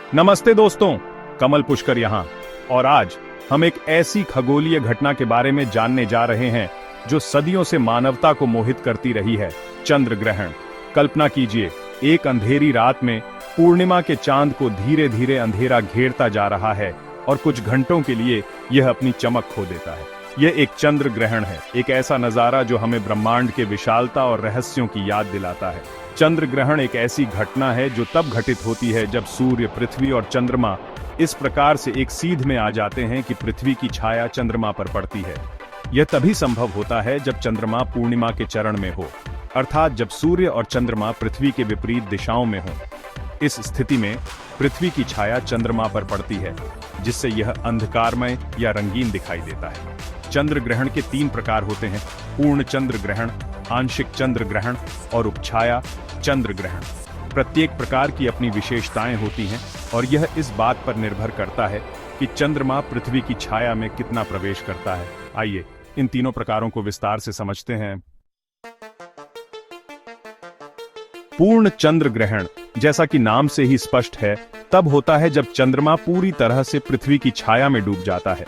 नमस्ते दोस्तों, कमल पुष्कर यहाँ। और आज हम एक ऐसी खगोलीय घटना के बारे में जानने जा रहे हैं जो सदियों से मानवता को मोहित करती रही है, चंद्र ग्रहण। कल्पना कीजिए, एक अंधेरी रात में पूर्णिमा के चांद को धीरे धीरे अंधेरा घेरता जा रहा है और कुछ घंटों के लिए यह अपनी चमक खो देता है। यह एक चंद्र ग्रहण है, एक ऐसा नजारा जो हमें ब्रह्मांड के विशालता और रहस्यों की याद दिलाता है। चंद्र ग्रहण एक ऐसी घटना है जो तब घटित होती है जब सूर्य, पृथ्वी और चंद्रमा इस प्रकार से एक सीध में आ जाते हैं कि पृथ्वी की छाया चंद्रमा पर पड़ती है। यह तभी संभव होता है जब चंद्रमा पूर्णिमा के चरण में हो, अर्थात जब सूर्य और चंद्रमा पृथ्वी के विपरीत दिशाओं में हों। इस स्थिति में पृथ्वी की छाया चंद्रमा पर पड़ती है, जिससे यह अंधकारमय या रंगीन दिखाई देता है। चंद्र ग्रहण के 3 प्रकार होते हैं: पूर्ण चंद्र ग्रहण, आंशिक चंद्र ग्रहण और उपछाया चंद्र ग्रहण। प्रत्येक प्रकार की अपनी विशेषताएं होती हैं और यह इस बात पर निर्भर करता है कि चंद्रमा पृथ्वी की छाया में कितना प्रवेश करता है। आइए इन तीनों प्रकारों को विस्तार से समझते हैं। पूर्ण चंद्र ग्रहण, जैसा कि नाम से ही स्पष्ट है, तब होता है जब चंद्रमा पूरी तरह से पृथ्वी की छाया में डूब जाता है।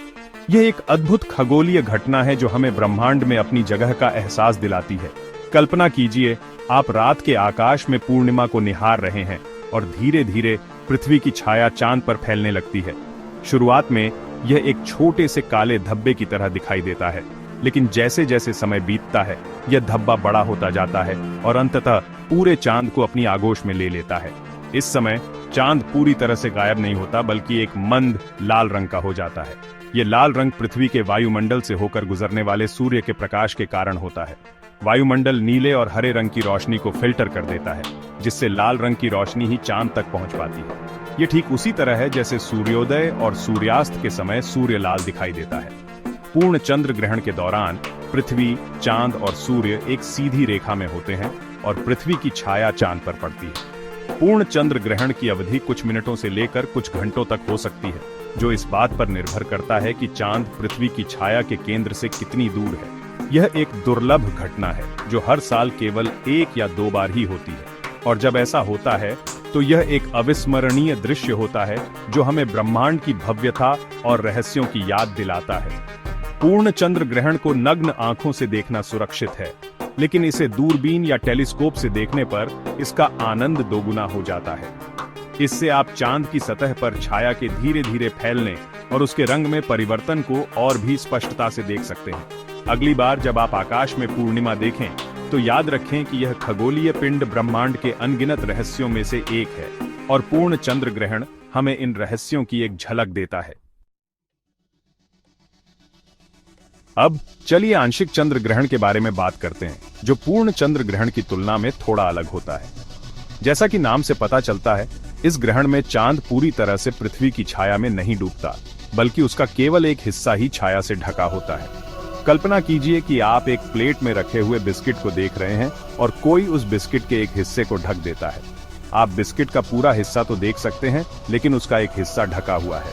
यह एक अद्भुत खगोलीय घटना है जो हमें ब्रह्मांड में अपनी जगह का एहसास दिलाती है। कल्पना कीजिए, आप रात के आकाश में पूर्णिमा को निहार रहे हैं और धीरे धीरे पृथ्वी की छाया चांद पर फैलने लगती है। शुरुआत में यह एक छोटे से काले धब्बे की तरह दिखाई देता है, लेकिन जैसे जैसे समय बीतता है यह धब्बा बड़ा होता जाता है और अंततः पूरे चांद को अपनी आगोश में ले लेता है। इस समय चांद पूरी तरह से गायब नहीं होता, बल्कि एक मंद लाल रंग का हो जाता है। ये लाल रंग पृथ्वी के वायुमंडल से होकर गुजरने वाले सूर्य के प्रकाश के कारण होता है। वायुमंडल नीले और हरे रंग की रोशनी को फिल्टर कर देता है, जिससे लाल रंग की रोशनी ही चांद तक पहुंच पाती है। ये ठीक उसी तरह है जैसे सूर्योदय और सूर्यास्त के समय सूर्य लाल दिखाई देता है। पूर्ण चंद्र ग्रहण के दौरान पृथ्वी, चांद और सूर्य एक सीधी रेखा में होते हैं और पृथ्वी की छाया चांद पर पड़ती है। पूर्ण चंद्र ग्रहण की अवधि कुछ मिनटों से लेकर कुछ घंटों तक हो सकती है, जो इस बात पर निर्भर करता है कि चांद पृथ्वी की छाया के केंद्र से कितनी दूर है। यह एक दुर्लभ घटना है जो हर साल केवल 1 या 2 बार ही होती है, और जब ऐसा होता है तो यह एक अविस्मरणीय दृश्य होता है जो हमें ब्रह्मांड की भव्यता और रहस्यों की याद दिलाता है। पूर्ण चंद्र ग्रहण को नग्न आंखों से देखना सुरक्षित है, लेकिन इसे दूरबीन या टेलीस्कोप से देखने पर इसका आनंद दोगुना हो जाता है। इससे आप चांद की सतह पर छाया के धीरे धीरे फैलने और उसके रंग में परिवर्तन को और भी स्पष्टता से देख सकते हैं। अगली बार जब आप आकाश में पूर्णिमा देखें तो याद रखें कि यह खगोलीय पिंड ब्रह्मांड के अनगिनत रहस्यों में से एक है, और पूर्ण चंद्र ग्रहण हमें इन रहस्यों की एक झलक देता है। अब चलिए आंशिक चंद्र ग्रहण के बारे में बात करते हैं, जो पूर्ण चंद्र ग्रहण की तुलना में थोड़ा अलग होता है। जैसा कि नाम से पता चलता है, इस ग्रहण में चांद पूरी तरह से पृथ्वी की छाया में नहीं डूबता, बल्कि उसका केवल एक हिस्सा ही छाया से ढका होता है। कल्पना कीजिए कि आप एक प्लेट में रखे हुए बिस्किट को देख रहे हैं और कोई उस बिस्किट के एक हिस्से को ढक देता है। आप बिस्किट का पूरा हिस्सा तो देख सकते हैं, लेकिन उसका एक हिस्सा ढका हुआ है।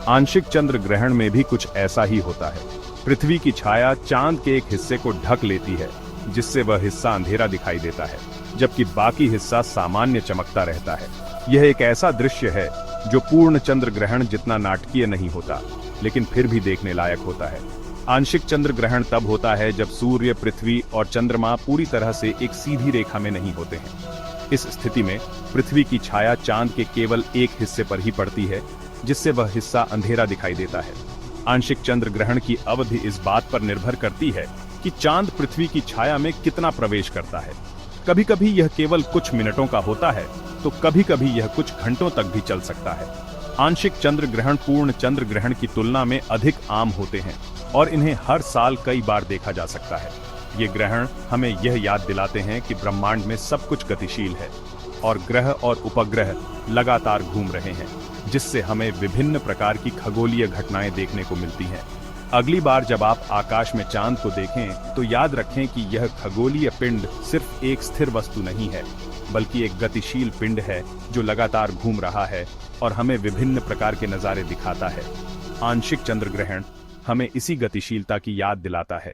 आंशिक चंद्र ग्रहण में भी कुछ ऐसा ही होता है। पृथ्वी की छाया चांद के एक हिस्से को ढक लेती है, जिससे वह हिस्सा अंधेरा दिखाई देता है, जबकि बाकी हिस्सा सामान्य चमकता रहता है। यह एक ऐसा दृश्य है जो पूर्ण चंद्र ग्रहण जितना नाटकीय नहीं होता, लेकिन फिर भी देखने लायक होता है। आंशिक चंद्र ग्रहण तब होता है जब सूर्य, पृथ्वी और चंद्रमा पूरी तरह से एक सीधी रेखा में नहीं होते हैं। इस स्थिति में पृथ्वी की छाया चांद के केवल एक हिस्से पर ही पड़ती है, जिससे वह हिस्सा अंधेरा दिखाई देता है। आंशिक चंद्र ग्रहण की अवधि इस बात पर निर्भर करती है कि चांद पृथ्वी की छाया में कितना प्रवेश करता है। कभी कभी यह केवल कुछ मिनटों का होता है, तो कभी कभी यह कुछ घंटों तक भी चल सकता है। आंशिक चंद्र ग्रहण पूर्ण चंद्र ग्रहण की तुलना में अधिक आम होते हैं और इन्हें हर साल कई बार देखा जा सकता है। ये ग्रहण हमें यह याद दिलाते हैं कि ब्रह्मांड में सब कुछ गतिशील है और ग्रह और उपग्रह लगातार घूम रहे हैं, जिससे हमें विभिन्न प्रकार की खगोलीय घटनाएं देखने को मिलती हैं। अगली बार जब आप आकाश में चांद को देखें तो याद रखें कि यह खगोलीय पिंड सिर्फ एक स्थिर वस्तु नहीं है, बल्कि एक गतिशील पिंड है जो लगातार घूम रहा है और हमें विभिन्न प्रकार के नजारे दिखाता है। आंशिक चंद्र ग्रहण हमें इसी गतिशीलता की याद दिलाता है।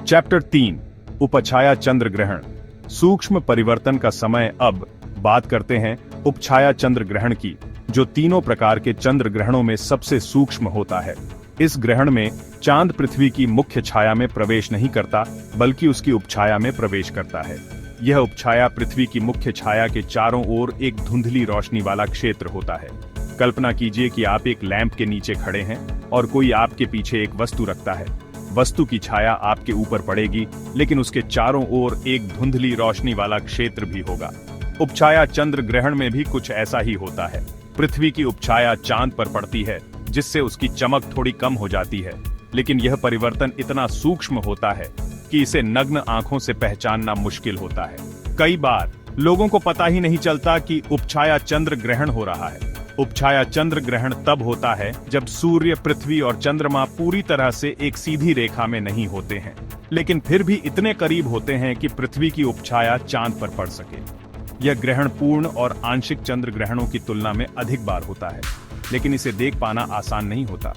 चैप्टर 3, उपछाया चंद्र ग्रहण। सूक्ष्म परिवर्तन का समय अब बात करते हैं उपछाया चंद्र ग्रहण की, जो तीनों प्रकार के चंद्र ग्रहणों में सबसे सूक्ष्म होता है। इस ग्रहण में चांद पृथ्वी की मुख्य छाया में प्रवेश नहीं करता, बल्कि उसकी उपछाया में प्रवेश करता है। यह उपछाया पृथ्वी की मुख्य छाया के चारों ओर एक धुंधली रोशनी वाला क्षेत्र होता है। कल्पना कीजिए कि आप एक लैंप के नीचे खड़े हैं और कोई आपके पीछे एक वस्तु रखता है। वस्तु की छाया आपके ऊपर पड़ेगी, लेकिन उसके चारों ओर एक धुंधली रोशनी वाला क्षेत्र भी होगा। उपछाया चंद्र ग्रहण में भी कुछ ऐसा ही होता है। पृथ्वी की उपछाया चांद पर पड़ती है, जिससे उसकी चमक थोड़ी कम हो जाती है, लेकिन यह परिवर्तन इतना सूक्ष्म होता है कि इसे नग्न आंखों से पहचानना मुश्किल होता है। कई बार लोगों को पता ही नहीं चलता कि उपछाया चंद्र ग्रहण हो रहा है। उपछाया चंद्र ग्रहण तब होता है जब सूर्य, पृथ्वी और चंद्रमा पूरी तरह से एक सीधी रेखा में नहीं होते हैं, लेकिन फिर भी इतने करीब होते हैं कि पृथ्वी की उपछाया चांद पर पड़ सके। यह ग्रहण पूर्ण और आंशिक चंद्र ग्रहणों की तुलना में अधिक बार होता है, लेकिन इसे देख पाना आसान नहीं होता।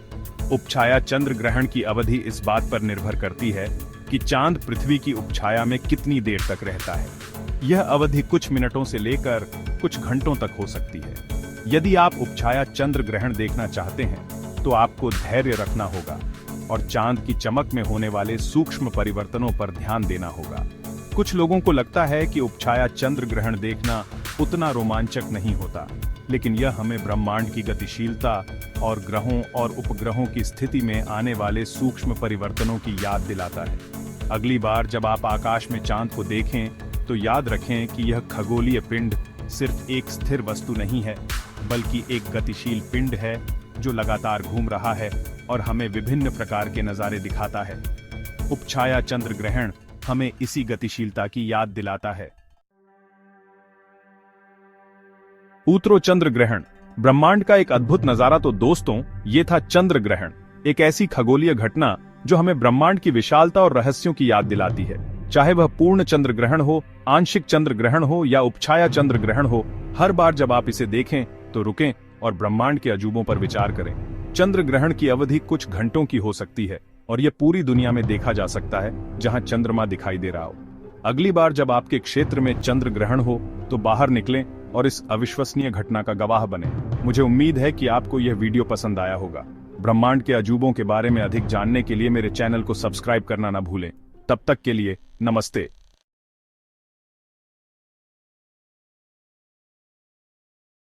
उपछाया चंद्र ग्रहण की अवधि इस बात पर निर्भर करती है कि चांद पृथ्वी की उपछाया में कितनी देर तक रहता है। यह अवधि कुछ मिनटों से लेकर कुछ घंटों तक हो सकती है। यदि आप उपछाया चंद्र ग्रहण देखना चाहते हैं, तो आपको धैर्य रखना होगा और चांद की चमक में होने वाले सूक्ष्म परिवर्तनों पर ध्यान देना होगा। कुछ लोगों को लगता है कि उपछाया चंद्र ग्रहण देखना उतना रोमांचक नहीं होता, लेकिन यह हमें ब्रह्मांड की गतिशीलता और ग्रहों और उपग्रहों की स्थिति में आने वाले सूक्ष्म परिवर्तनों की याद दिलाता है। अगली बार जब आप आकाश में चांद को देखें, तो याद रखें कि यह खगोलीय पिंड सिर्फ एक स्थिर वस्तु नहीं है, बल्कि एक गतिशील पिंड है जो लगातार घूम रहा है और हमें विभिन्न प्रकार के नजारे दिखाता है। उपछाया चंद्र ग्रहण हमें इसी गतिशीलता की याद दिलाता है। ऊतरो चंद्र ग्रहण ब्रह्मांड का एक अद्भुत नजारा तो दोस्तों, ये था चंद्र ग्रहण, एक ऐसी खगोलीय घटना जो हमें ब्रह्मांड की विशालता और रहस्यों की याद दिलाती है। चाहे वह पूर्ण चंद्र ग्रहण हो, आंशिक चंद्र ग्रहण हो या उपछाया चंद्र ग्रहण हो, हर बार जब आप इसे देखें तो रुकें और ब्रह्मांड के अजूबों पर विचार करें। चंद्र ग्रहण की अवधि कुछ घंटों की हो सकती है और यह पूरी दुनिया में देखा जा सकता है जहां चंद्रमा दिखाई दे रहा हो। अगली बार जब आपके क्षेत्र में चंद्र ग्रहण हो, तो बाहर निकलें और इस अविश्वसनीय घटना का गवाह बने। मुझे उम्मीद है कि आपको यह वीडियो पसंद आया होगा। ब्रह्मांड के अजूबों के बारे में अधिक जानने के लिए मेरे चैनल को सब्सक्राइब करना न भूलें। तब तक के लिए नमस्ते।